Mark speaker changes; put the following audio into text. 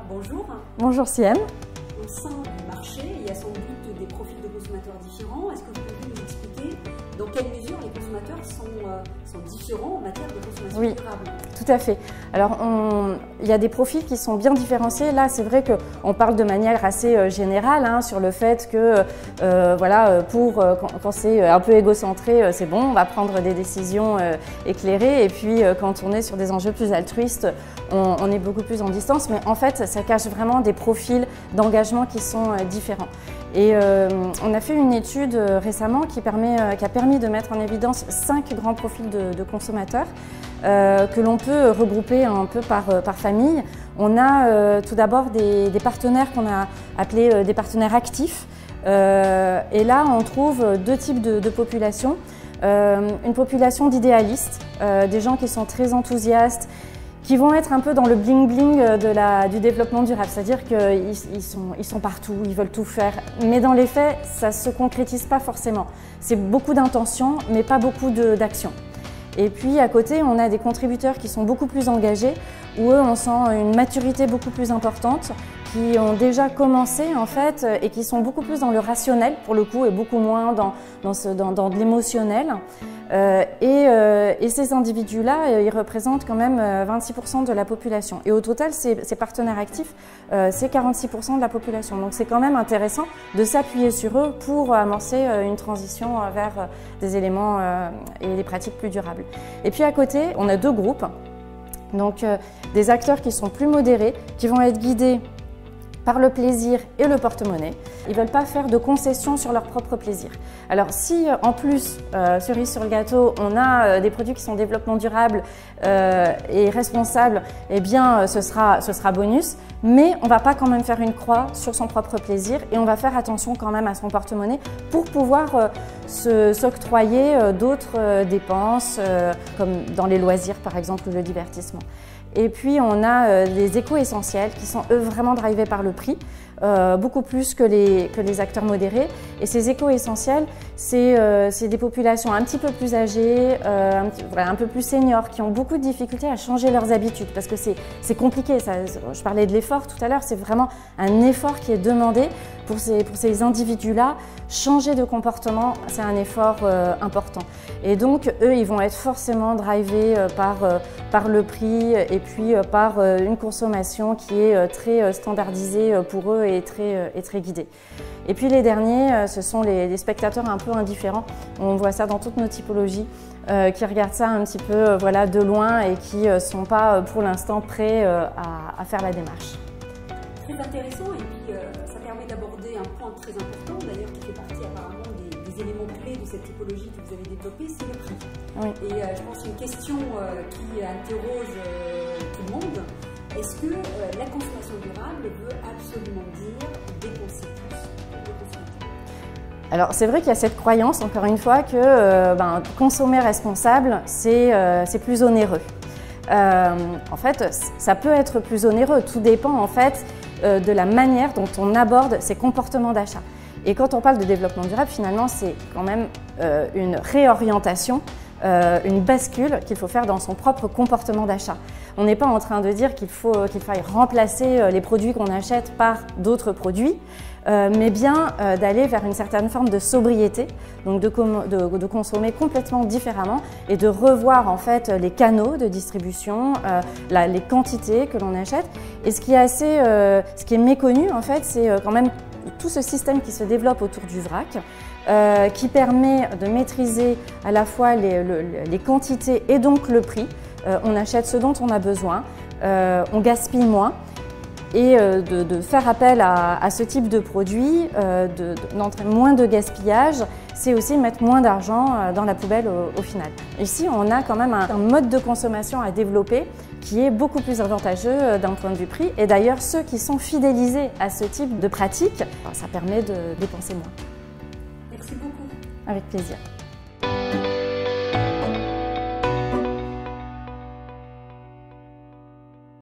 Speaker 1: bonjour.
Speaker 2: Bonjour Siem.
Speaker 1: Au sein du marché, il y a sans doute des profils de consommateurs différents. Est-ce que vous pouvez nous expliquer dans quelle mesure les consommateurs sont différents en matière de consommation durable?
Speaker 2: Tout à fait. Alors, il y a des profils qui sont bien différenciés. Là, c'est vrai qu'on parle de manière assez générale sur le fait que, quand c'est un peu égocentré, c'est bon, on va prendre des décisions éclairées. Et puis, quand on est sur des enjeux plus altruistes, on est beaucoup plus en distance. Mais en fait, ça cache vraiment des profils d'engagement qui sont différents. Et on a fait une étude récemment qui a permis de mettre en évidence 5 grands profils de consommateurs que l'on peut regrouper un peu par famille. On a tout d'abord des partenaires qu'on a appelés des partenaires actifs. Et là, on trouve 2 types de populations. Une population d'idéalistes, des gens qui sont très enthousiastes, qui vont être un peu dans le bling-bling du développement durable, c'est-à-dire qu'ils sont partout, ils veulent tout faire, mais dans les faits, ça ne se concrétise pas forcément. C'est beaucoup d'intentions, mais pas beaucoup d'actions. Et puis à côté, on a des contributeurs qui sont beaucoup plus engagés, où eux, on sent une maturité beaucoup plus importante, qui ont déjà commencé en fait, et qui sont beaucoup plus dans le rationnel pour le coup, et beaucoup moins dans de l'émotionnel. Et ces individus-là, ils représentent quand même 26% de la population. Et au total, ces partenaires actifs, c'est 46% de la population. Donc c'est quand même intéressant de s'appuyer sur eux pour amorcer une transition vers des éléments et des pratiques plus durables. Et puis à côté, on a 2 groupes. Donc des acteurs qui sont plus modérés, qui vont être guidés par le plaisir et le porte-monnaie. Ils ne veulent pas faire de concessions sur leur propre plaisir. Alors si en plus, cerise sur le gâteau, on a des produits qui sont développement durable et responsables, eh bien ce sera bonus, mais on ne va pas quand même faire une croix sur son propre plaisir et on va faire attention quand même à son porte-monnaie pour pouvoir s'octroyer d'autres dépenses, comme dans les loisirs par exemple ou le divertissement. Et puis on a les éco-essentiels qui sont eux vraiment drivés par le prix, beaucoup plus que les acteurs modérés. Et ces éco-essentiels, c'est des populations un petit peu plus âgées, un peu plus seniors, qui ont beaucoup de difficultés à changer leurs habitudes parce que c'est compliqué. Je parlais de l'effort tout à l'heure, c'est vraiment un effort qui est demandé pour ces individus-là. Changer de comportement, c'est un effort important. Et donc, eux, ils vont être forcément drivés par le prix et puis par une consommation qui est très standardisée pour eux et très guidée. Et puis les derniers, ce sont les spectateurs un peu indifférents. On voit ça dans toutes nos typologies, qui regardent ça un petit peu de loin et qui ne sont pas pour l'instant prêts à faire la démarche.
Speaker 1: Très intéressant et puis ça permet d'aborder un point très important d'ailleurs qui fait partie apparemment des éléments clés de cette typologie que vous avez développée, c'est le prix.
Speaker 2: Oui.
Speaker 1: Et je pense une question qui interroge tout le monde, est-ce que la consommation durable veut absolument dire dépenser plus pour le consommateur?
Speaker 2: Alors c'est vrai qu'il y a cette croyance, encore une fois, que consommer responsable, c'est plus onéreux. En fait, ça peut être plus onéreux, tout dépend en fait de la manière dont on aborde ses comportements d'achat. Et quand on parle de développement durable, finalement, c'est quand même une réorientation, une bascule qu'il faut faire dans son propre comportement d'achat. On n'est pas en train de dire qu'il faille remplacer les produits qu'on achète par d'autres produits, mais bien d'aller vers une certaine forme de sobriété, donc de consommer complètement différemment et de revoir en fait les canaux de distribution, les quantités que l'on achète. Et ce qui est méconnu en fait, c'est quand même tout ce système qui se développe autour du vrac, qui permet de maîtriser à la fois les quantités et donc le prix. On achète ce dont on a besoin, on gaspille moins. Et de faire appel à ce type de produit, d'entraîner moins de gaspillage, c'est aussi mettre moins d'argent dans la poubelle au final. Ici, on a quand même un mode de consommation à développer qui est beaucoup plus avantageux d'un point de vue prix. Et d'ailleurs, ceux qui sont fidélisés à ce type de pratique, ça permet de dépenser moins.
Speaker 1: Merci beaucoup.
Speaker 2: Avec plaisir.